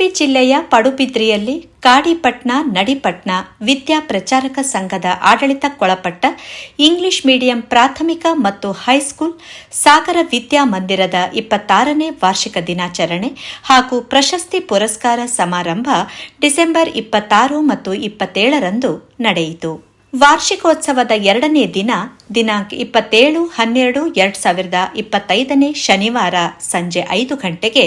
ಉಡುಪಿ ಜಿಲ್ಲೆಯ ಪಡುಬಿದ್ರಿಯಲ್ಲಿ ಕಾಡಿಪಟ್ನ ನಡಿಪಟ್ನ ವಿದ್ಯಾ ಪ್ರಚಾರಕ ಸಂಘದ ಆಡಳಿತಕ್ಕೊಳಪಟ್ಟ English medium ಪ್ರಾಥಮಿಕ ಮತ್ತು ಹೈಸ್ಕೂಲ್ ಸಾಗರ ವಿದ್ಯಾ ಮಂದಿರದ 26ನೇ ವಾರ್ಷಿಕ ದಿನಾಚರಣೆ ಹಾಗೂ ಪ್ರಶಸ್ತಿ ಪುರಸ್ಕಾರ ಸಮಾರಂಭ ಡಿಸೆಂಬರ್ 26 ಮತ್ತು 27ರಂದು ನಡೆಯಿತು. ವಾರ್ಷಿಕೋತ್ಸವದ 2ನೇ ದಿನ ದಿನಾಂಕ 27/12/2025 ಶನಿವಾರ ಸಂಜೆ 5 ಗಂಟೆಗೆ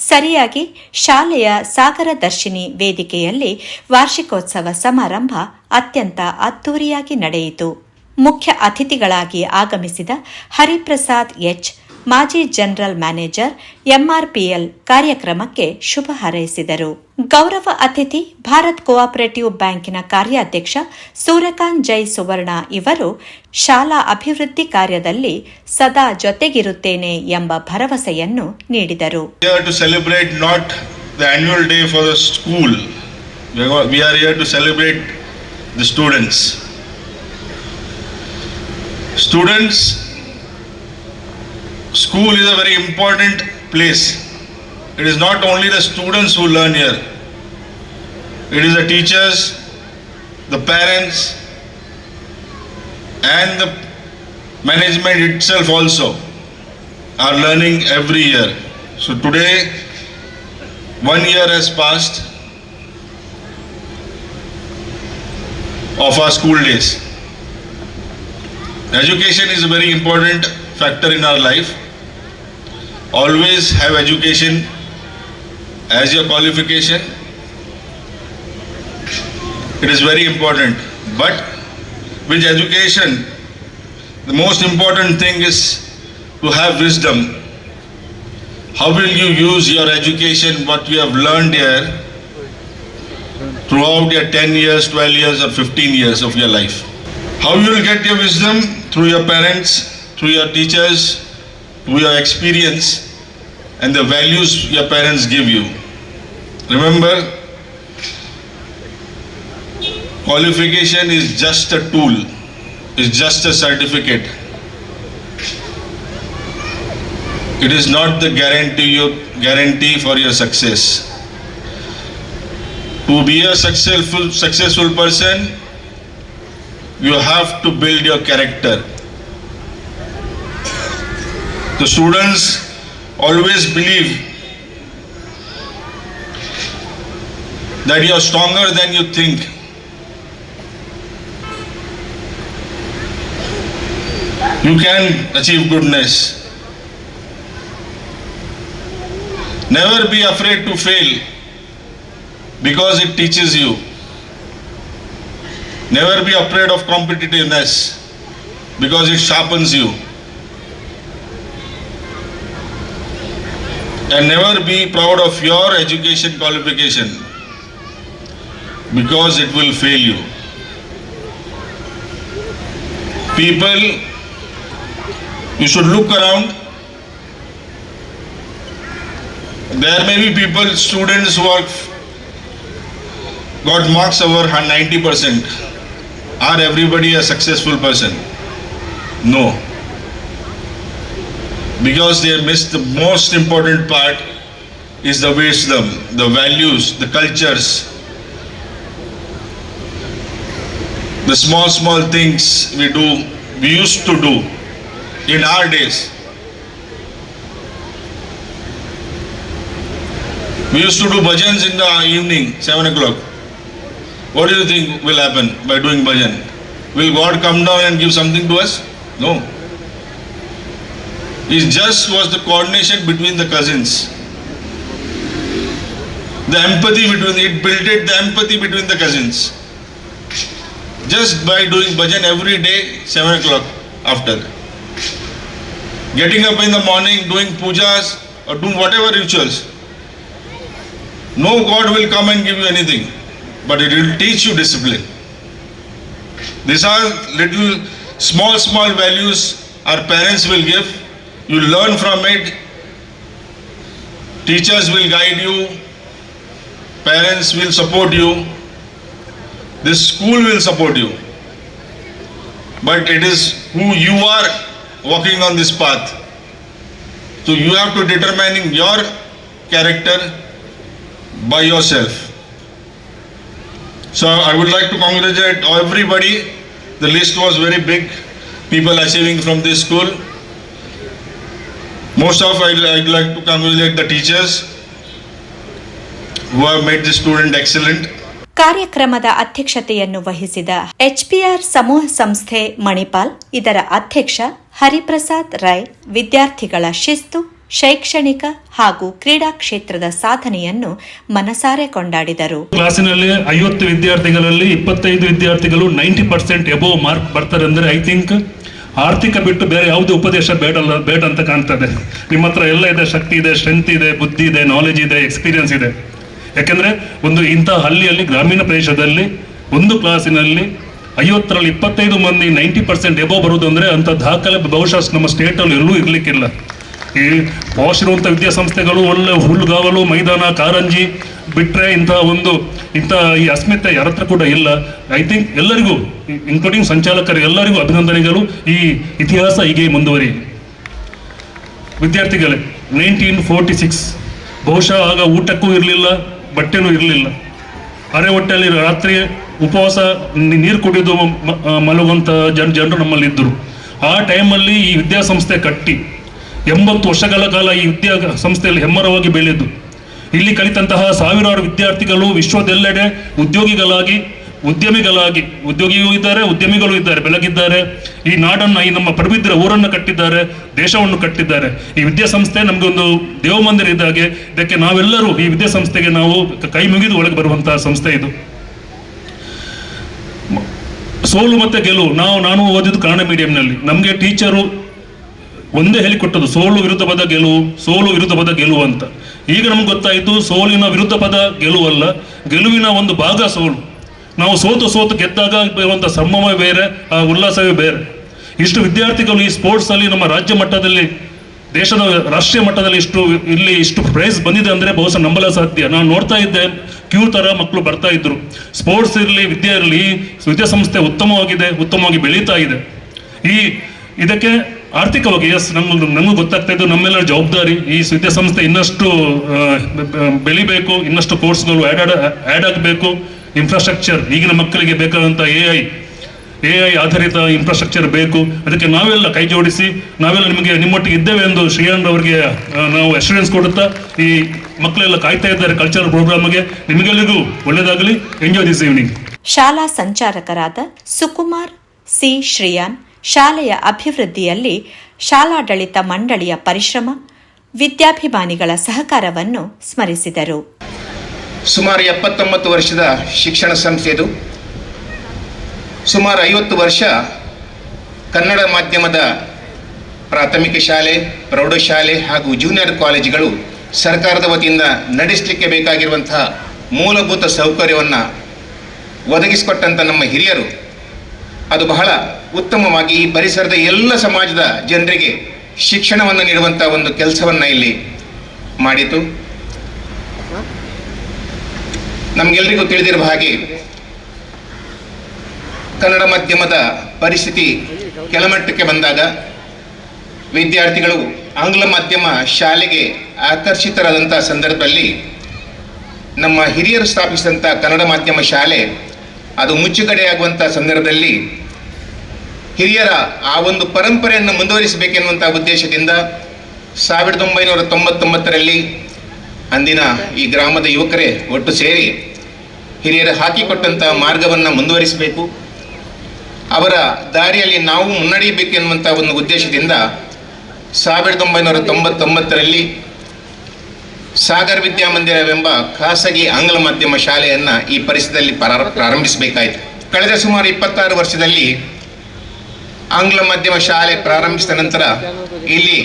ಸರಿಯಾಗಿ ಶಾಲೆಯ ಸಾಗರ ದರ್ಶಿನಿ ವೇದಿಕೆಯಲ್ಲಿ ವಾರ್ಷಿಕೋತ್ಸವ ಸಮಾರಂಭ ಅತ್ಯಂತ ಅದ್ದೂರಿಯಾಗಿ ನಡೆಯಿತು. ಮುಖ್ಯ ಅತಿಥಿಗಳಾಗಿ ಆಗಮಿಸಿದ ಹರಿಪ್ರಸಾದ್ ಎಚ್, ಮಾಜಿ ಜನರಲ್ ಮ್ಯಾನೇಜರ್, ಎಂಆರ್ಪಿಎಲ್ ಕಾರ್ಯಕ್ರಮಕ್ಕೆ ಶುಭ ಹಾರೈಸಿದರು. ಗೌರವ ಅತಿಥಿ ಭಾರತ್ ಕೋಆಪರೇಟಿವ್ ಬ್ಯಾಂಕಿನ ಕಾರ್ಯಾಧ್ಯಕ್ಷ ಸೂರ್ಯಕಾಂತ್ ಜೈ ಸುವರ್ಣ ಇವರು ಶಾಲಾ ಅಭಿವೃದ್ಧಿ ಕಾರ್ಯದಲ್ಲಿ ಸದಾ ಜೊತೆಗಿರುತ್ತೇನೆ ಎಂಬ ಭರವಸೆಯನ್ನು ನೀಡಿದರು. School is a very important place. It is not only the students who learn here. It is the teachers, the parents, and the management itself also are learning every year. So today, 1 year has passed of our school days. Education is a very important factor in our life. Always have education as your qualification. It is very important. But with education, the most important thing is to have wisdom. How will you use your education, what you have learned here, throughout your 10 years, 12 years or 15 years of your life? How you will get your wisdom? Through your parents, through your teachers, through your experience and the values your parents give you. Remember, qualification is just a tool, is just a certificate. It is not the guarantee for your success. To be a successful person, you have to build your character. The students always believe that you are stronger than you think. You can achieve goodness. Never be afraid to fail because it teaches you. Never be afraid of competitiveness because it sharpens you. And never be proud of your education qualification because it will fail you. People, you should look around. There may be people, students who have got marks over 90%. Are everybody a successful person? No. Because they missed the most important part is the wisdom, the values, the cultures, the small things we used to do in our days. We used to do bhajans in the evening, 7 o'clock. What do you think will happen by doing bhajan? Will God come down and give something to us? No. It just was the coordination between the cousins. The empathy between the empathy between the cousins. Just by doing bhajan every day, 7 o'clock after. Getting up in the morning, doing pujas or doing whatever rituals. No God will come and give you anything, but it will teach you discipline. These are little small values our parents will give. You learn from it. Teachers will guide you. Parents will support you. This school will support you. But it is who you are walking on this path. So you have to determine your character, by yourself. So I would like to congratulate everybody. The list was very big, people achieving from this school. Most of I'd like to congratulate the teachers who have made the student excellent. ಕಾರ್ಯಕ್ರಮದ ಅಧ್ಯಕ್ಷತೆಯನ್ನು ವಹಿಸಿದ HPR ಸಮೂಹ ಸಂಸ್ಥೆ ಮಣಿಪಾಲ್ ಇದರ ಅಧ್ಯಕ್ಷ ಹರಿಪ್ರಸಾದ್ ರೈ ವಿದ್ಯಾರ್ಥಿಗಳ ಶಿಸ್ತು, ಶೈಕ್ಷಣಿಕ ಹಾಗೂ ಕ್ರೀಡಾ ಕ್ಷೇತ್ರದ ಸಾಧನೆಯನ್ನು ಮನಸಾರೆ ಕೊಂಡಾಡಿದರು. ಕ್ಲಾಸಿನಲ್ಲಿ 50 ವಿದ್ಯಾರ್ಥಿಗಳಲ್ಲಿ 25 ವಿದ್ಯಾರ್ಥಿಗಳು 90% ಎಬೋವ್ ಮಾರ್ಕ್ ಬರ್ತಾರೆ ಅಂದ್ರೆ ಐ ಥಿಂಕ್ ಆರ್ಥಿಕ ಬಿಟ್ಟು ಬೇರೆ ಯಾವುದೇ ಉಪದೇಶ ಬೇಡ ಅಂತ ಕಾಣ್ತದೆ. ನಿಮ್ಮ ಹತ್ರ ಎಲ್ಲ ಇದೆ, ಶಕ್ತಿ ಇದೆ, ಸ್ಟ್ರೆಂತ್ ಇದೆ, ಬುದ್ಧಿ ಇದೆ, ನಾಲೆಜ್ ಇದೆ, ಎಕ್ಸ್ಪೀರಿಯನ್ಸ್ ಇದೆ. ಯಾಕೆಂದ್ರೆ ಒಂದು ಇಂಥ ಹಳ್ಳಿಯಲ್ಲಿ, ಗ್ರಾಮೀಣ ಪ್ರದೇಶದಲ್ಲಿ ಒಂದು ಕ್ಲಾಸಿನಲ್ಲಿ 50ರಲ್ಲಿ 25 ಮಂದಿ 90% ಎಬೋವ್ ಬರುವುದು ಅಂದ್ರೆ ಅಂತ ದಾಖಲೆ ಬಹುಶಃ ನಮ್ಮ ಸ್ಟೇಟಲ್ಲಿ ಎಲ್ಲೂ ಇರ್ಲಿಕ್ಕಿಲ್ಲ. ಈ ಪಾಶ್ ಇರುವಂಥ ವಿದ್ಯಾಸಂಸ್ಥೆಗಳು ಒಳ್ಳೆ ಹುಲ್ಲುಗಾವಲು, ಮೈದಾನ, ಕಾರಂಜಿ ಬಿಟ್ಟರೆ ಇಂಥ ಈ ಅಸ್ಮಿತೆ ಯಾರ ಹತ್ರ ಕೂಡ ಇಲ್ಲ. ಐ ಥಿಂಕ್ ಎಲ್ಲರಿಗೂ, ಇನ್ಕ್ಲೂಡಿಂಗ್ ಸಂಚಾಲಕರು ಎಲ್ಲರಿಗೂ ಅಭಿನಂದನೆಗಳು. ಈ ಇತಿಹಾಸ ಹೀಗೆ ಮುಂದುವರಿ. ವಿದ್ಯಾರ್ಥಿಗಳೇ, 1946 ಬಹುಶಃ ಆಗ ಊಟಕ್ಕೂ ಇರಲಿಲ್ಲ, ಬಟ್ಟೆನೂ ಇರಲಿಲ್ಲ. ಅರೆ ಹೊಟ್ಟೆಯಲ್ಲಿ ರಾತ್ರಿ ಉಪವಾಸ ನೀರು ಕುಡಿದು ಮಲಗುವಂಥ ಜನರು ನಮ್ಮಲ್ಲಿ ಇದ್ದರು. ಆ ಟೈಮಲ್ಲಿ ಈ ವಿದ್ಯಾಸಂಸ್ಥೆ ಕಟ್ಟಿ 80 ವರ್ಷಗಳ ಕಾಲ ಈ ವಿದ್ಯಾಸಂಸ್ಥೆಯಲ್ಲಿ ಹೆಮ್ಮರವಾಗಿ ಬೆಳೆದು ಇಲ್ಲಿ ಕಲಿತಂತಹ ಸಾವಿರಾರು ವಿದ್ಯಾರ್ಥಿಗಳು ವಿಶ್ವದೆಲ್ಲೆಡೆ ಉದ್ಯೋಗಿಗಳು ಇದ್ದಾರೆ, ಬೆಳಗಿದ್ದಾರೆ. ಈ ನಾಡನ್ನು, ಈ ನಮ್ಮ ಪಡುಬಿದ್ರೆ ಊರನ್ನು ಕಟ್ಟಿದ್ದಾರೆ, ದೇಶವನ್ನು ಕಟ್ಟಿದ್ದಾರೆ. ಈ ವಿದ್ಯಾಸಂಸ್ಥೆ ನಮಗೆ ಒಂದು ದೇವಮಂದಿರ ಇದ್ದಾಗೆ. ಇದಕ್ಕೆ ನಾವೆಲ್ಲರೂ, ಈ ವಿದ್ಯಾಸಂಸ್ಥೆಗೆ ನಾವು ಕೈ ಮುಗಿದು ಒಳಗೆ ಬರುವಂತಹ ಸಂಸ್ಥೆ ಇದು. ಸೋಲು ಮತ್ತೆ ಗೆಲುವು. ನಾನು ಓದಿದ್ದು ಕನ್ನಡ ಮೀಡಿಯಂನಲ್ಲಿ. ನಮಗೆ ಟೀಚರು ಒಂದೇ ಹೇಳಿಕೊಟ್ಟದು, ಸೋಲು ವಿರುದ್ಧ ಪದ ಗೆಲುವು ಅಂತ. ಈಗ ನಮ್ಗೆ ಗೊತ್ತಾಯಿತು, ಸೋಲಿನ ವಿರುದ್ಧ ಪದ ಗೆಲುವಲ್ಲ, ಗೆಲುವಿನ ಒಂದು ಭಾಗ ಸೋಲು. ನಾವು ಸೋತು ಗೆದ್ದಾಗ ಇರುವಂಥ ಸಂಭ್ರಮ ಬೇರೆ, ಆ ಉಲ್ಲಾಸವೇ ಬೇರೆ. ಇಷ್ಟು ವಿದ್ಯಾರ್ಥಿಗಳು ಈ ಸ್ಪೋರ್ಟ್ಸ್ ಅಲ್ಲಿ ನಮ್ಮ ರಾಜ್ಯ ಮಟ್ಟದಲ್ಲಿ, ದೇಶದ ರಾಷ್ಟ್ರೀಯ ಮಟ್ಟದಲ್ಲಿ ಇಷ್ಟು ಪ್ರೈಸ್ ಬಂದಿದೆ ಅಂದ್ರೆ ಬಹುಶಃ ನಂಬಲ ಸಾಧ್ಯ. ನಾನು ನೋಡ್ತಾ ಇದ್ದೆ, ಕ್ಯೂ ತರ ಮಕ್ಕಳು ಬರ್ತಾ ಇದ್ರು. ಸ್ಪೋರ್ಟ್ಸ್ ಇರಲಿ, ವಿದ್ಯೆ ಇರಲಿ, ವಿದ್ಯಾಸಂಸ್ಥೆ ಉತ್ತಮವಾಗಿ ಬೆಳೀತಾ ಇದೆ. ಇದಕ್ಕೆ ಆರ್ಥಿಕವಾಗಿ ನಮಗೂ ಗೊತ್ತಾಗ್ತಾ ಇದ್ದು, ನಮ್ಮೆಲ್ಲರ ಜವಾಬ್ದಾರಿ. ಈ ವಿದ್ಯಾಸಂಸ್ಥೆ ಇನ್ನಷ್ಟು ಬೆಳಿಬೇಕು, ಇನ್ನಷ್ಟು ಕೋರ್ಸ್ಗಳು ಆ್ಯಡ್ ಆಗಬೇಕು. ಇನ್ಫ್ರಾಸ್ಟ್ರಕ್ಚರ್, ಈಗಿನ ಮಕ್ಕಳಿಗೆ ಬೇಕಾದಂಥ ಎಐ ಆಧಾರಿತ ಇನ್ಫ್ರಾಸ್ಟ್ರಕ್ಚರ್ ಬೇಕು. ಅದಕ್ಕೆ ನಾವೆಲ್ಲ ಕೈ ಜೋಡಿಸಿ, ನಾವೆಲ್ಲ ನಿಮ್ಮೊಟ್ಟಿಗೆ ಇದ್ದೇವೆ ಎಂದು ಶ್ರೀಯಾನ್ ಅವರಿಗೆ ನಾವು ಅಶ್ಯೂರೆನ್ಸ್ ಕೊಡುತ್ತಾ, ಈ ಮಕ್ಕಳೆಲ್ಲ ಕಾಯ್ತಾ ಇದ್ದಾರೆ ಕಲ್ಚರಲ್ ಪ್ರೋಗ್ರಾಮ್ಗೆ. ನಿಮಗೆಲ್ಲರಿಗೂ ಒಳ್ಳೆಯದಾಗಲಿ. Enjoy this evening. ಶಾಲಾ ಸಂಚಾಲಕರಾದ ಸುಕುಮಾರ್ ಸಿ ಶ್ರೀಯಾನ್ ಶಾಲೆಯ ಅಭಿವೃದ್ಧಿಯಲ್ಲಿ ಶಾಲಾಡಳಿತ ಮಂಡಳಿಯ ಪರಿಶ್ರಮ, ವಿದ್ಯಾಭಿಮಾನಿಗಳ ಸಹಕಾರವನ್ನು ಸ್ಮರಿಸಿದರು. ಸುಮಾರು 79 ವರ್ಷದ ಶಿಕ್ಷಣ ಸಂಸ್ಥೆ ಇದು. ಸುಮಾರು 50 ವರ್ಷ ಕನ್ನಡ ಮಾಧ್ಯಮದ ಪ್ರಾಥಮಿಕ ಶಾಲೆ, ಪ್ರೌಢಶಾಲೆ ಹಾಗೂ ಜೂನಿಯರ್ ಕಾಲೇಜುಗಳು ಸರ್ಕಾರದ ವತಿಯಿಂದ ನಡೆಸಲಿಕ್ಕೆ ಬೇಕಾಗಿರುವಂತಹ ಮೂಲಭೂತ ಸೌಕರ್ಯವನ್ನು ಒದಗಿಸಿಕೊಟ್ಟಂಥ ನಮ್ಮ ಹಿರಿಯರು ಅದು ಬಹಳ ಉತ್ತಮವಾಗಿ ಈ ಪರಿಸರದ ಎಲ್ಲ ಸಮಾಜದ ಜನರಿಗೆ ಶಿಕ್ಷಣವನ್ನು ನೀಡುವಂಥ ಒಂದು ಕೆಲಸವನ್ನು ಇಲ್ಲಿ ಮಾಡಿತು. ನಮಗೆಲ್ಲರಿಗೂ ತಿಳಿದಿರುವ ಹಾಗೆ ಕನ್ನಡ ಮಾಧ್ಯಮದ ಪರಿಸ್ಥಿತಿ ಕೆಳಮಟ್ಟಕ್ಕೆ ಬಂದಾಗ ವಿದ್ಯಾರ್ಥಿಗಳು ಆಂಗ್ಲ ಮಾಧ್ಯಮ ಶಾಲೆಗೆ ಆಕರ್ಷಿತರಾದಂಥ ಸಂದರ್ಭದಲ್ಲಿ ನಮ್ಮ ಹಿರಿಯರು ಸ್ಥಾಪಿಸಿದಂಥ ಕನ್ನಡ ಮಾಧ್ಯಮ ಶಾಲೆ ಅದು ಮುಚ್ಚುಗಡೆಯಾಗುವಂಥ ಸಂದರ್ಭದಲ್ಲಿ ಹಿರಿಯರ ಆ ಒಂದು ಪರಂಪರೆಯನ್ನು ಮುಂದುವರಿಸಬೇಕೆನ್ನುವಂಥ ಉದ್ದೇಶದಿಂದ 1999ರಲ್ಲಿ ಅಂದಿನ ಈ ಗ್ರಾಮದ ಯುವಕರೇ ಒಟ್ಟು ಸೇರಿ ಹಿರಿಯರು ಹಾಕಿಕೊಟ್ಟಂಥ ಮಾರ್ಗವನ್ನು ಮುಂದುವರಿಸಬೇಕು, ಅವರ ದಾರಿಯಲ್ಲಿ ನಾವು ಮುನ್ನಡೆಯಬೇಕು ಎನ್ನುವಂಥ ಒಂದು ಉದ್ದೇಶದಿಂದ 1999ರಲ್ಲಿ ಸಾಗರ್ ವಿದ್ಯಾಮಂದಿರವೆಂಬ ಖಾಸಗಿ ಆಂಗ್ಲ ಮಾಧ್ಯಮ ಶಾಲೆಯನ್ನು ಈ ಪರಿಸರದಲ್ಲಿ ಪ್ರಾರಂಭಿಸಬೇಕಾಯಿತು. ಕಳೆದ ಸುಮಾರು 26 ವರ್ಷದಲ್ಲಿ ಆಂಗ್ಲ ಮಾಧ್ಯಮ ಶಾಲೆ ಪ್ರಾರಂಭಿಸಿದ ನಂತರ ಇಲ್ಲಿ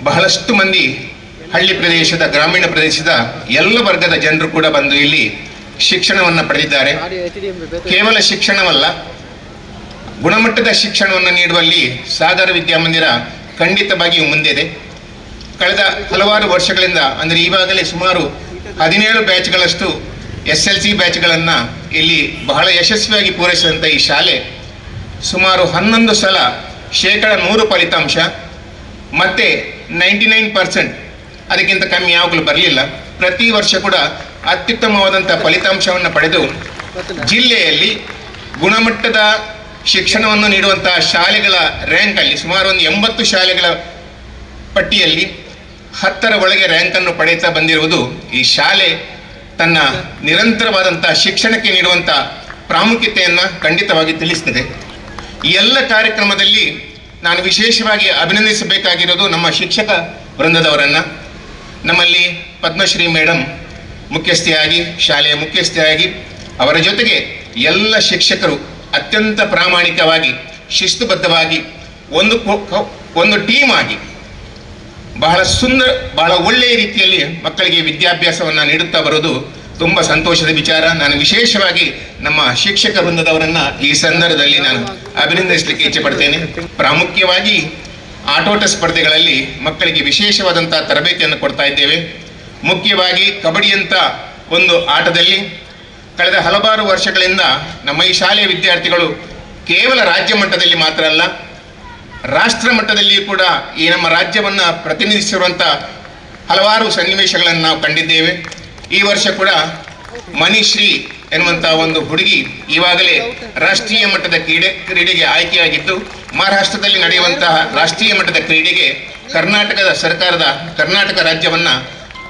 ಬಹಳಷ್ಟು ಮಂದಿ ಹಳ್ಳಿ ಪ್ರದೇಶದ, ಗ್ರಾಮೀಣ ಪ್ರದೇಶದ ಎಲ್ಲ ವರ್ಗದ ಜನರು ಕೂಡ ಬಂದು ಇಲ್ಲಿ ಶಿಕ್ಷಣವನ್ನು ಪಡೆದಿದ್ದಾರೆ. ಕೇವಲ ಶಿಕ್ಷಣವಲ್ಲ, ಗುಣಮಟ್ಟದ ಶಿಕ್ಷಣವನ್ನು ನೀಡುವಲ್ಲಿ ಸಾಗರ ವಿದ್ಯಾಮಂದಿರ ಖಂಡಿತವಾಗಿಯೂ ಮುಂದಿದೆ. ಕಳೆದ ಹಲವಾರು ವರ್ಷಗಳಿಂದ, ಅಂದರೆ ಈವಾಗಲೇ ಸುಮಾರು 17 ಬ್ಯಾಚ್ಗಳಷ್ಟು SLC ಬ್ಯಾಚ್ಗಳನ್ನು ಇಲ್ಲಿ ಬಹಳ ಯಶಸ್ವಿಯಾಗಿ ಪೂರೈಸಿದಂಥ ಈ ಶಾಲೆ ಸುಮಾರು 11 ಸಲ 100% ಫಲಿತಾಂಶ ಮತ್ತು 99% ಅದಕ್ಕಿಂತ ಕಮ್ಮಿ ಯಾವಾಗಲೂ ಬರಲಿಲ್ಲ. ಪ್ರತಿ ವರ್ಷ ಕೂಡ ಅತ್ಯುತ್ತಮವಾದಂಥ ಫಲಿತಾಂಶವನ್ನು ಪಡೆದು ಜಿಲ್ಲೆಯಲ್ಲಿ ಗುಣಮಟ್ಟದ ಶಿಕ್ಷಣವನ್ನು ನೀಡುವಂತಹ ಶಾಲೆಗಳ ರ್ಯಾಂಕಲ್ಲಿ ಸುಮಾರು ಒಂದು 80 ಶಾಲೆಗಳ ಪಟ್ಟಿಯಲ್ಲಿ 10ರ ಒಳಗೆ ರ್ಯಾಂಕನ್ನು ಪಡೆಯುತ್ತಾ ಬಂದಿರುವುದು ಈ ಶಾಲೆ ತನ್ನ ನಿರಂತರವಾದಂಥ ಶಿಕ್ಷಣಕ್ಕೆ ನೀಡುವಂಥ ಪ್ರಾಮುಖ್ಯತೆಯನ್ನು ಖಂಡಿತವಾಗಿ ತಿಳಿಸ್ತದೆ. ಈ ಎಲ್ಲ ಕಾರ್ಯಕ್ರಮದಲ್ಲಿ ನಾನು ವಿಶೇಷವಾಗಿ ಅಭಿನಂದಿಸಬೇಕಾಗಿರೋದು ನಮ್ಮ ಶಿಕ್ಷಕ ವೃಂದದವರನ್ನು. ನಮ್ಮಲ್ಲಿ ಪದ್ಮಶ್ರೀ ಮೇಡಮ್ ಮುಖ್ಯಸ್ಥೆಯಾಗಿ, ಶಾಲೆಯ ಮುಖ್ಯಸ್ಥೆಯಾಗಿ, ಅವರ ಜೊತೆಗೆ ಎಲ್ಲ ಶಿಕ್ಷಕರು ಅತ್ಯಂತ ಪ್ರಾಮಾಣಿಕವಾಗಿ, ಶಿಸ್ತುಬದ್ಧವಾಗಿ, ಒಂದು ಟೀಮ್ ಆಗಿ ಬಹಳ ಒಳ್ಳೆಯ ರೀತಿಯಲ್ಲಿ ಮಕ್ಕಳಿಗೆ ವಿದ್ಯಾಭ್ಯಾಸವನ್ನು ನೀಡುತ್ತಾ ಬರೋದು ತುಂಬ ಸಂತೋಷದ ವಿಚಾರ. ನಾನು ವಿಶೇಷವಾಗಿ ನಮ್ಮ ಶಿಕ್ಷಕ ವೃಂದದವರನ್ನು ಈ ಸಂದರ್ಭದಲ್ಲಿ ನಾನು ಅಭಿನಂದಿಸಲಿಕ್ಕೆ ಇಚ್ಛೆ ಪಡ್ತೇನೆ. ಪ್ರಾಮುಖ್ಯವಾಗಿ ಆಟೋಟ ಸ್ಪರ್ಧೆಗಳಲ್ಲಿ ಮಕ್ಕಳಿಗೆ ವಿಶೇಷವಾದಂಥ ತರಬೇತಿಯನ್ನು ಕೊಡ್ತಾ ಇದ್ದೇವೆ. ಮುಖ್ಯವಾಗಿ ಕಬಡ್ಡಿಯಂಥ ಒಂದು ಆಟದಲ್ಲಿ ಕಳೆದ ಹಲವಾರು ವರ್ಷಗಳಿಂದ ನಮ್ಮ ಈ ಶಾಲೆಯ ವಿದ್ಯಾರ್ಥಿಗಳು ಕೇವಲ ರಾಜ್ಯ ಮಟ್ಟದಲ್ಲಿ ಮಾತ್ರ ಅಲ್ಲ, ರಾಷ್ಟ್ರ ಮಟ್ಟದಲ್ಲಿಯೂ ಕೂಡ ಈ ನಮ್ಮ ರಾಜ್ಯವನ್ನು ಪ್ರತಿನಿಧಿಸಿರುವಂಥ ಹಲವಾರು ಸನ್ನಿವೇಶಗಳನ್ನು ನಾವು ಕಂಡಿದ್ದೇವೆ. ಈ ವರ್ಷ ಕೂಡ ಮಣಿಶ್ರೀ ಎನ್ನುವಂಥ ಒಂದು ಹುಡುಗಿ ಈವಾಗಲೇ ರಾಷ್ಟ್ರೀಯ ಮಟ್ಟದ ಕ್ರೀಡೆಗೆ ಆಯ್ಕೆಯಾಗಿದ್ದು, ಮಹಾರಾಷ್ಟ್ರದಲ್ಲಿ ನಡೆಯುವಂತಹ ರಾಷ್ಟ್ರೀಯ ಮಟ್ಟದ ಕ್ರೀಡೆಗೆ ಕರ್ನಾಟಕ ರಾಜ್ಯವನ್ನು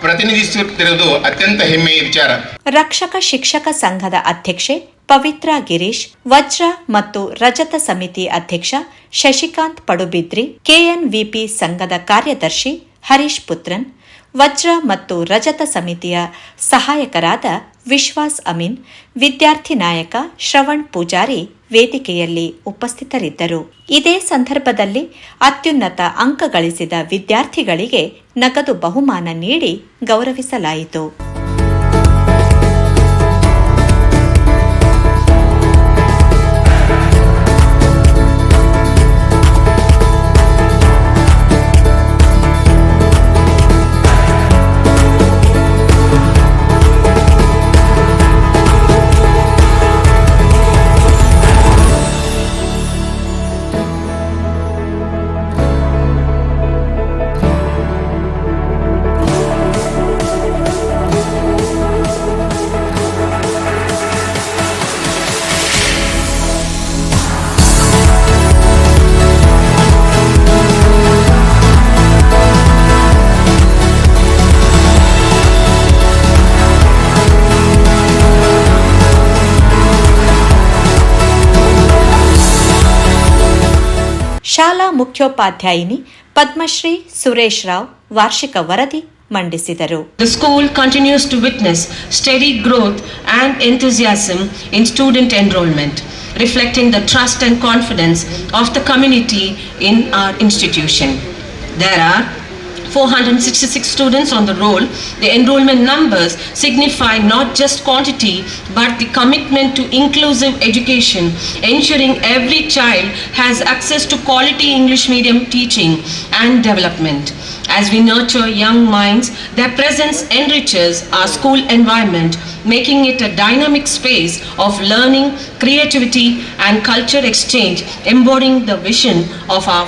ಪ್ರತಿನಿಧಿಸುತ್ತಿರುವುದು ಅತ್ಯಂತ ಹೆಮ್ಮೆಯ ವಿಚಾರ. ರಕ್ಷಕ ಶಿಕ್ಷಕ ಸಂಘದ ಅಧ್ಯಕ್ಷೆ ಪವಿತ್ರ ಗಿರೀಶ್, ವಜ್ರ ಮತ್ತು ರಜತ ಸಮಿತಿ ಅಧ್ಯಕ್ಷ ಶಶಿಕಾಂತ್ ಪಡುಬಿದ್ರಿ, ಕೆಎನ್ವಿಪಿ ಸಂಘದ ಕಾರ್ಯದರ್ಶಿ ಹರೀಶ್ ಪುತ್ರನ್, ವಜ್ರ ಮತ್ತು ರಜತ ಸಮಿತಿಯ ಸಹಾಯಕರಾದ ವಿಶ್ವಾಸ್ ಅಮೀನ್, ವಿದ್ಯಾರ್ಥಿ ನಾಯಕ ಶ್ರವಣ್ ಪೂಜಾರಿ ವೇದಿಕೆಯಲ್ಲಿ ಉಪಸ್ಥಿತರಿದ್ದರು. ಇದೇ ಸಂದರ್ಭದಲ್ಲಿ ಅತ್ಯುನ್ನತ ಅಂಕ ಗಳಿಸಿದ ವಿದ್ಯಾರ್ಥಿಗಳಿಗೆ ನಗದು ಬಹುಮಾನ ನೀಡಿ ಗೌರವಿಸಲಾಯಿತು. ಶಾಲಾ ಮುಖ್ಯೋಪಾಧ್ಯಾಯಿನಿ ಪದ್ಮಶ್ರೀ ಸುರೇಶ್ ರಾವ್ ವಾರ್ಷಿಕ ವರದಿ ಮಂಡಿಸಿದರು. The school continues to witness steady growth and enthusiasm in student enrollment, reflecting the trust and confidence of the community in our institution. There are 466 students on the roll. The enrollment numbers signify not just quantity but the commitment to inclusive education, ensuring every child has access to quality English medium teaching and development. As we nurture young minds, their presence enriches our school environment, making it a dynamic space of learning, creativity and culture exchange, embodying the vision of our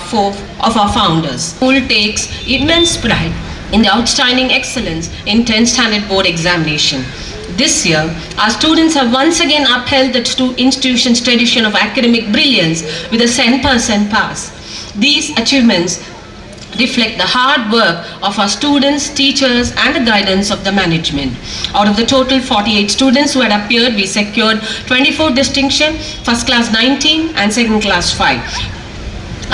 founders. School takes immense pride in the outstanding excellence in 10th standard board examination. This year, our students have once again upheld the institution's tradition of academic brilliance with a 100% pass. These achievements reflect the hard work of our students, teachers and the guidance of the management. Out of the total 48 students who had appeared, we secured 24 distinction, first class 19 and second class 5.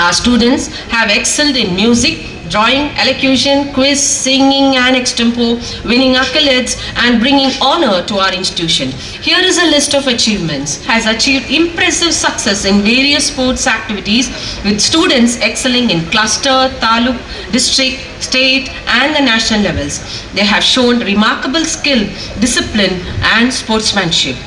Our students have excelled in music, drawing, elocution, quiz, singing and extempo, winning accolades and bringing honor to our institution. Here is a list of achievements. Has achieved impressive success in various sports activities with students excelling in cluster, taluk, district, state and the national levels. They have shown remarkable skill, discipline and sportsmanship.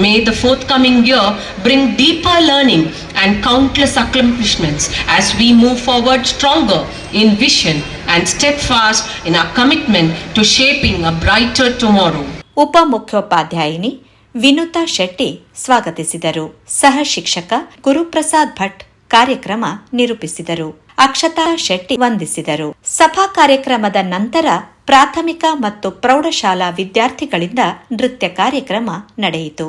May the forthcoming year bring deeper learning and countless accomplishments as we move forward stronger in vision and steadfast in our commitment to shaping a brighter tomorrow. ಉಪಮುಖ್ಯೋಪಾಧ್ಯಾಯಿನಿ Vinutha Shetty ಸ್ವಾಗತಿಸಿದರು. ಸಹ ಶಿಕ್ಷಕ ಗುರುಪ್ರಸಾದ್ ಭಟ್ ಕಾರ್ಯಕ್ರಮ ನಿರೂಪಿಸಿದರು. ಅಕ್ಷತಾ ಶೆಟ್ಟಿ ವಂದಿಸಿದರು. ಸಭಾ ಕಾರ್ಯಕ್ರಮದ ನಂತರ ಪ್ರಾಥಮಿಕ ಮತ್ತು ಪ್ರೌಢಶಾಲಾ ವಿದ್ಯಾರ್ಥಿಗಳಿಂದ ನೃತ್ಯ ಕಾರ್ಯಕ್ರಮ ನಡೆಯಿತು.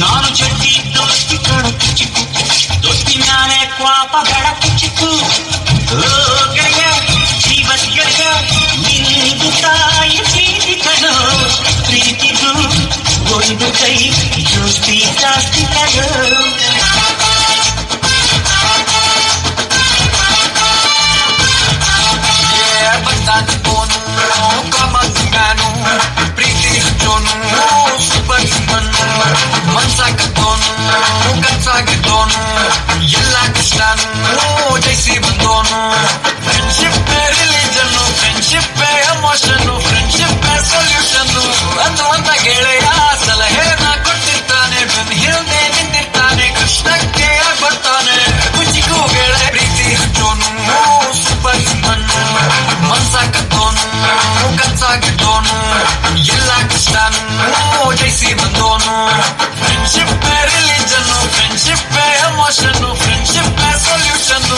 ನಾನು ಚಡ್ಡಿ ದೋಸ್ತಿ ಕಣು ಚಿಕ್ಕು ದೋಸ್ತಿ ಮ್ಯಾಲೆ ಕ್ವಾಪ ಬೇಡ ಚಿಕ್ಕು ಗೆಳೆಯ ಜೀವದ ಗೆಳೆಯ ನಿಂದು ತಾಯಿ ಪ್ರೀತಿ ಕಣೋ ಪ್ರೀತಿಗೂ ಒಂದು ಕೈ ದೋಸ್ತಿ ಜಾಸ್ತಿ ಕಣೋ ಬಂದಾನು ಕಮಂಗಾನು ಪ್ರೀತಿ ಹಚ್ಚೋನು ಸೂಪರ್ ಹ್ಯೂಮನ್ ಮನ್ಸಾಕತ್ತೋನು ಕನ್ಸಾಗಿದ್ದೋನು ಎಲ್ಲ ಕಷ್ಟನು ಜಯಿಸಿ ಬಂದೋನು friendship religion friendship emotion friendship ಸೊಲ್ಯೂಷನ್ನು ಅಂತ ಗೆಳೆಯ ಸಲಹೆನ ಕೊಟ್ಟಿರ್ತಾನೆ ಬೆನ್ ಹಿಂದೆ ನಿಂತಿರ್ತಾನೆ ಕಷ್ಟಕ್ಕೆ ಬರ್ತಾನೆ ಕುಚಿಗೂ ಗೆಳೆ ಪ್ರೀತಿ ಹಚ್ಚೋನು ಸೂಪರ್ ಹ್ಯೂಮನ್ ಮನ್ಸಾಕತ್ತೋನು ಕನ್ಸಾಗಿದ್ದೋನು ಎಲ್ಲ ಕಷ್ಟನು ಜಯಿಸಿ ಬಂದೋನು friendship religion friendship emotion friendship solution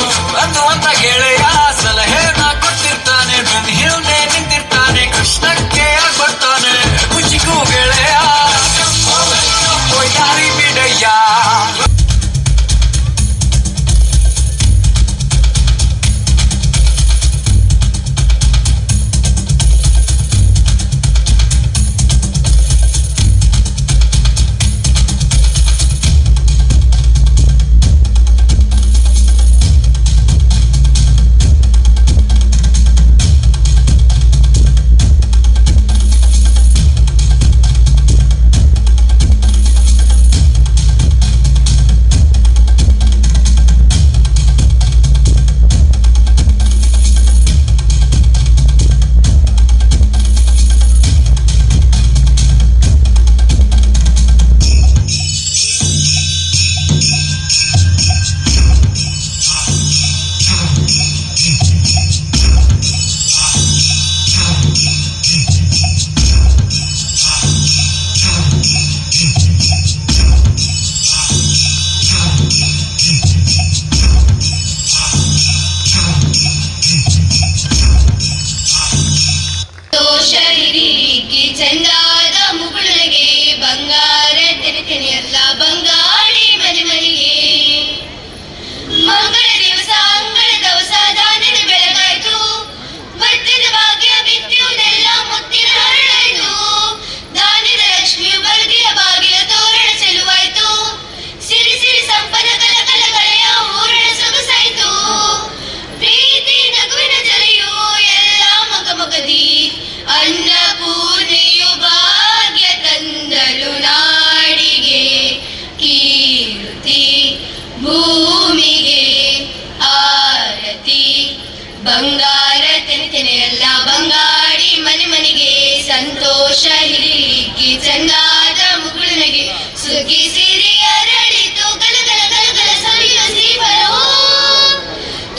ಚಂದಾದ ಮುಗುಳುನಗೆ ಸುಗ್ಗಿ ಸಿರಿ ಅರಳಿತು ಗಲಗಲ ಗಲಗಲ ಸವಿಯ ಶ್ರೀಫಲೋ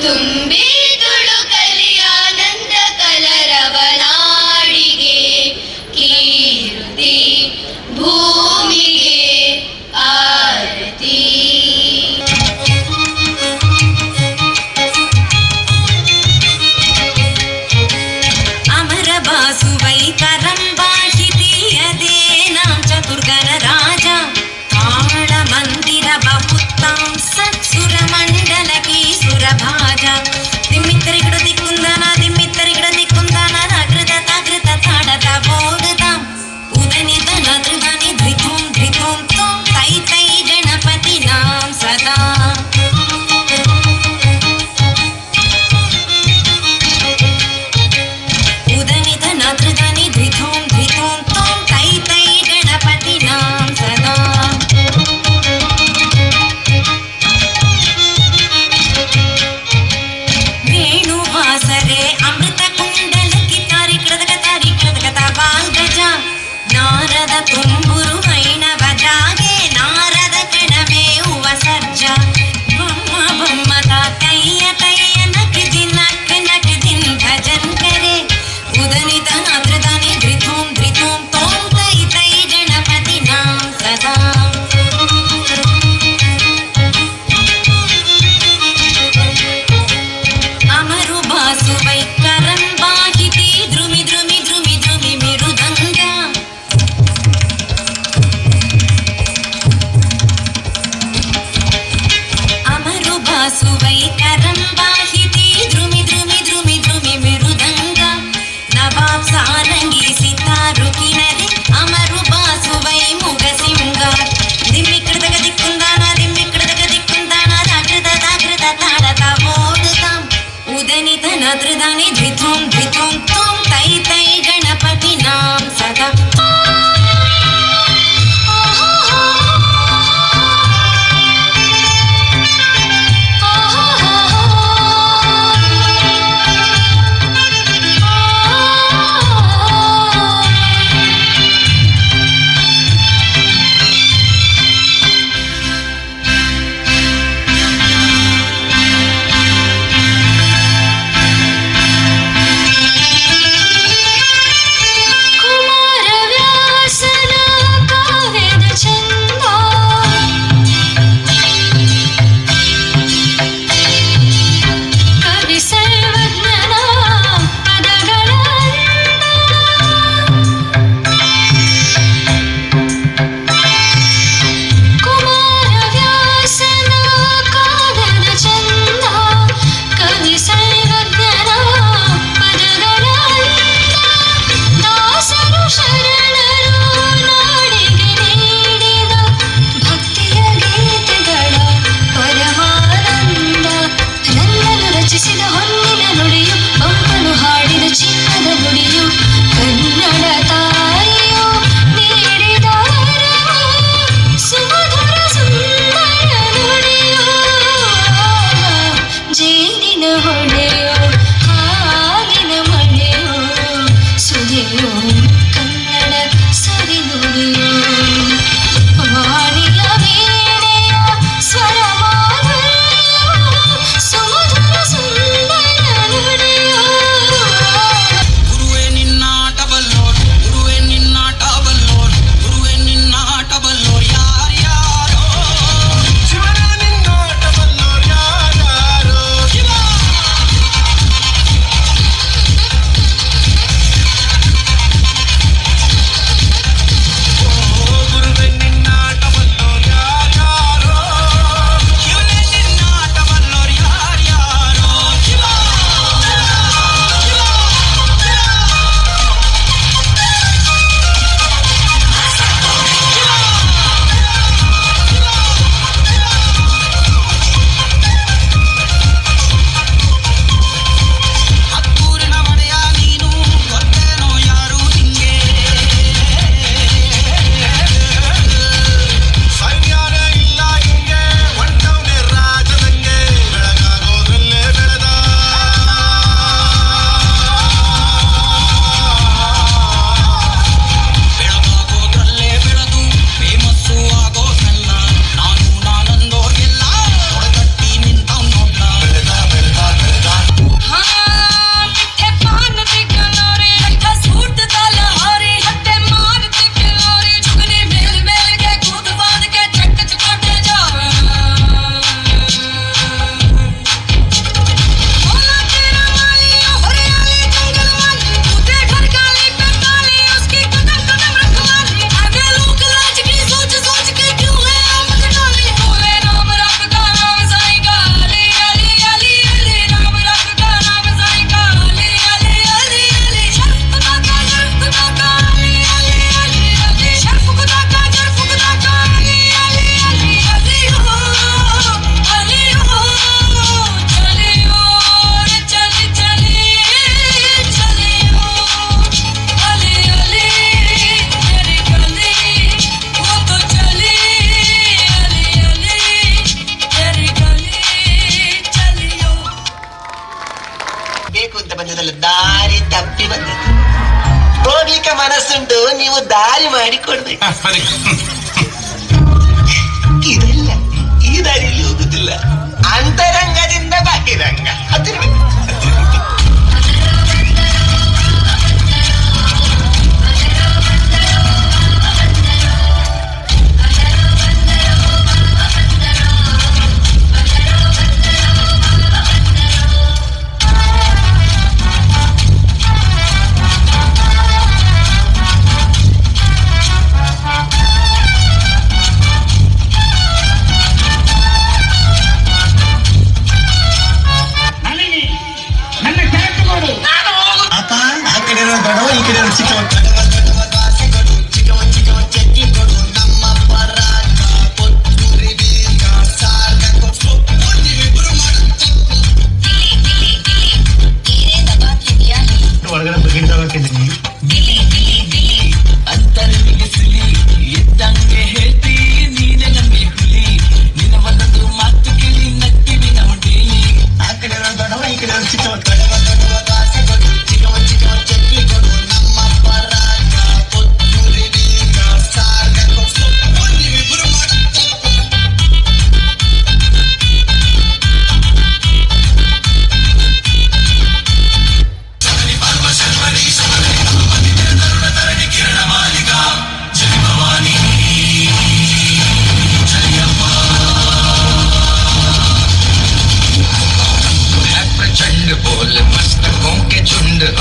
ತುಂಬಿ ತುಳುಕಲಿ ಆನಂದ ಕಲರವನಾಡಿಗೆ ಕೀರುತಿ ಭೂಮಿಗೆ ಆರತಿ. ಅಮರ ಬಾಸುವೈ ಕರಂಬಾಷಿತೀಯದೇ ನಾಂ ಚತುರ್ಗಣ ರಾಜ ತಾಳ ಮಂದಿರ ಬಹುತ್ತಾಂ ಸತ್ಸುರ ಮಂಡಲ ಕೀಸುರ ಭಾಜ ದಿಮ್ಮಿತ್ತರಿಗಿಡ ದಿಕ್ಕುಂದನ ದಿಮ್ಮಿತ್ತರಿಗಿಡ ದಿಕ್ಕುಂದನ ನಗೃತ ತಗೃತ ತಾಡತ ಬೋಡುದಾಂ ಉದನಿತ ನದೃದನಿ ಧ್ವಿತೋಂ ಧ್ವಿತೋಂ ತೋಂ ತೈ ತೈ ಗಣಪತಿ ನಾಂ ಸದಾ. ಉದನಿತ ನದೃದನಿ ಧ್ವಿತೋಂ ಧ್ವಿತೋಂ ತೋಂ ತೈ ತೈ ಗಣಪತಿ ನಾಂ ಸದಾ. ವೇಣುವಾಸರೆ ಅಮೃತ ಕುಂಡಲಕಿ ತಾರಿ ಕೃತಕ ಬಾಲ್ ಗಜ ನಾರದ ತುಂಬುರು ಹೈಣವ ಜಾಗೆ ನಾರದ ಕಣಮೇವುವ ಸರ್ಜ ಬಮ್ಮ ಬಮ್ಮ ತಯ್ಯ ತಯ್ಯ ನಕ್ ದಿನ್ ಭಜನ್ ಕರೆ ಉದನಿತ ನದ್ರದನಿ ಧ್ರಿತೋಂ ಧ್ರಿತೋಂ ತೋಂ ತೈ ತೈ ಗಣಪತಿ ನಾಂ ಸದಾ. ಅಮರು ಬಾಸುವೈ ಕರಂಬಾಹಿತಿ ಧ್ರುಮಿ ಧ್ರುಮಿ ಧ್ರುಮಿ ಧ್ರುಮಿ ಮಿರುದಂಗ ಅಮರು ಬಾಸುವೈ ಕರಂಬಾಹಿತಿ ಧ್ರುಮಿ ಧ್ರುಮಿ ಧ್ರುಮಿ ಧ್ರುಮಿ ಮಿರುದಂಗ ನವಾಬ್ ಸಾರಂಗಿ ಸಿತಾರು ಕಿನರಿ ಅಮರು ಬಾಸುವೈ ಮುಗಸಿಂಗ ದಿಮ್ಮಿ ಕೃತಕ ದಿಕ್ಕುಂದಾನ ದಿಮ್ಮಿ ಕೃತಕ ದಿಕ್ಕುಂದಾನ ಜಾಗೃತ ಜಾಗೃತ ತಾಡತ ಓಡುತ್ತಾಂ ಉದನಿತ ನದೃದನಿ ಧ್ವಿತೋಂ ಧ್ವಿತೋಂ ತೋಂ ತೈ ತೈ ಗಣಪತಿ ನಾಂ ಸದಾ. ದಾರಿ ತಪ್ಪಿ ಬಂದದ್ದು. ಹೋಗ್ಲಿಕ್ಕೆ ಮನಸ್ಸುಂಟು, ನೀವು ದಾರಿ ಮಾಡಿ ಕೊಡ್ಬೇಕು. ಇದಲ್ಲ, ಈ ದಾರಿಯಲ್ಲಿ ಹೋಗುದಿಲ್ಲ, ಅಂತರಂಗದಿಂದ ಬಾಹಿರಂಗ. ಹತ್ತಿರಬೇಕು.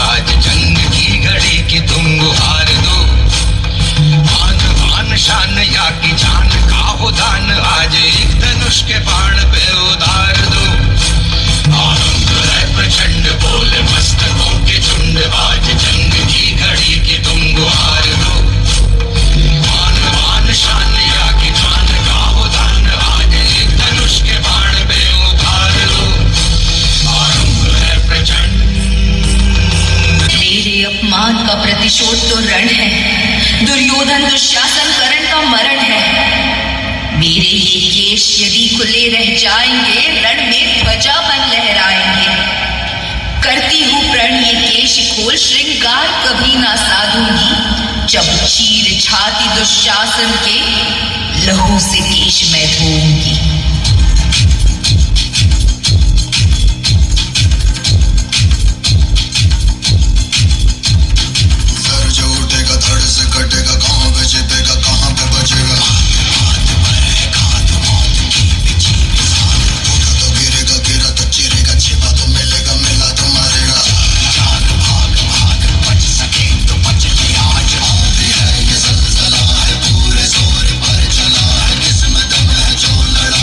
आज जंग की घड़ी की तुम गुहार दो, आन बान शान या की जान का हो दान, आज एक धनुष के बाण पे उतार दो। आरंभ है प्रचंड बोल मस्तकों के झुंड, आज जंग की घड़ी की तुम गुहार दो, आन बान शान या की जान का हो दान, आज एक धनुष के बाण पे उतार दो। आरंभ है प्रचंड। मेरे अपमान का प्रतिशोध तो रण है, दुर्योधन दुशासन कर्ण का मरण है। मेरे ये केश यदि खुले रह जाएंगे, रण में ध्वजा बन लहराएंगे। करती हूँ प्रण ये केश खोल, श्रृंगार कभी ना साधूंगी, जब चीर छाती दुशासन के लहू से केश मैं धोऊंगी। कटेगा कहाँ पे जीतेगा, कहाँ पे बचेगा, तो गिरेगा गिरा तो चिरेगा, छिपा तो मिलेगा, मिला तो मारेगा। जान भाग भाग बच सके तो बच ले आज, भी है ये ज़लज़ला है पूरे जोर पर चला है, किस्मत में जो लड़ा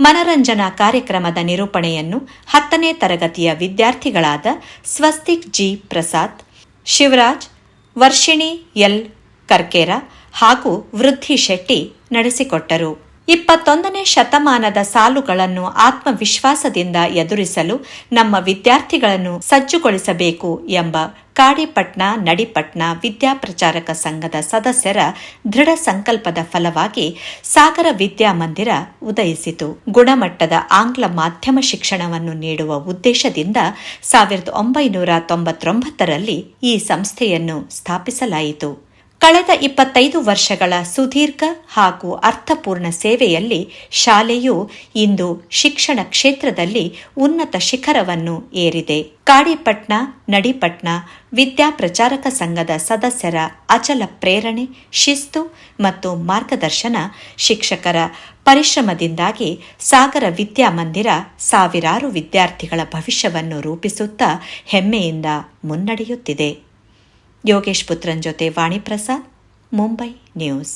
ಮನರಂಜನಾ ಕಾರ್ಯಕ್ರಮದ ನಿರೂಪಣೆಯನ್ನು 10ನೇ ತರಗತಿಯ ವಿದ್ಯಾರ್ಥಿಗಳಾದ ಸ್ವಸ್ತಿಕ್ ಜಿ ಪ್ರಸಾದ್, ಶಿವರಾಜ್, ವರ್ಷಿಣಿ ಎಲ್ ಕರ್ಕೇರ ಹಾಗೂ ವೃದ್ಧಿ ಶೆಟ್ಟಿ ನಡೆಸಿಕೊಟ್ಟರು. 21ನೇ ಶತಮಾನದ ಸಾಲುಗಳನ್ನು ಆತ್ಮವಿಶ್ವಾಸದಿಂದ ಎದುರಿಸಲು ನಮ್ಮ ವಿದ್ಯಾರ್ಥಿಗಳನ್ನು ಸಜ್ಜುಗೊಳಿಸಬೇಕು ಎಂಬ ಕಾಡಿಪಟ್ನ ನಡಿಪಟ್ನ ವಿದ್ಯಾಪ್ರಚಾರಕ ಸಂಘದ ಸದಸ್ಯರ ದೃಢ ಸಂಕಲ್ಪದ ಫಲವಾಗಿ ಸಾಗರ ವಿದ್ಯಾಮಂದಿರ ಉದಯಿಸಿತು. ಗುಣಮಟ್ಟದ ಆಂಗ್ಲ ಮಾಧ್ಯಮ ಶಿಕ್ಷಣವನ್ನು ನೀಡುವ ಉದ್ದೇಶದಿಂದ 1999ರಲ್ಲಿ ಈ ಸಂಸ್ಥೆಯನ್ನು ಸ್ಥಾಪಿಸಲಾಯಿತು. ಕಳೆದ 25 ವರ್ಷಗಳ ಸುದೀರ್ಘ ಹಾಗೂ ಅರ್ಥಪೂರ್ಣ ಸೇವೆಯಲ್ಲಿ ಶಾಲೆಯು ಇಂದು ಶಿಕ್ಷಣ ಕ್ಷೇತ್ರದಲ್ಲಿ ಉನ್ನತ ಶಿಖರವನ್ನು ಏರಿದೆ. ಕಾಡಿಪಟ್ನ ನಡಿಪಟ್ನ ವಿದ್ಯಾಪ್ರಚಾರಕ ಸಂಘದ ಸದಸ್ಯರ ಅಚಲ ಪ್ರೇರಣೆ, ಶಿಸ್ತು ಮತ್ತು ಮಾರ್ಗದರ್ಶನ, ಶಿಕ್ಷಕರ ಪರಿಶ್ರಮದಿಂದಾಗಿ ಸಾಗರ ವಿದ್ಯಾಮಂದಿರ ಸಾವಿರಾರು ವಿದ್ಯಾರ್ಥಿಗಳ ಭವಿಷ್ಯವನ್ನು ರೂಪಿಸುತ್ತಾ ಹೆಮ್ಮೆಯಿಂದ ಮುನ್ನಡೆಯುತ್ತಿದೆ. ಯೋಗೇಶ್ ಪುತ್ರನ್ ಜೊತೆ ವಾಣಿ ಪ್ರಸಾದ್, ಮುಂಬೈ ನ್ಯೂಸ್.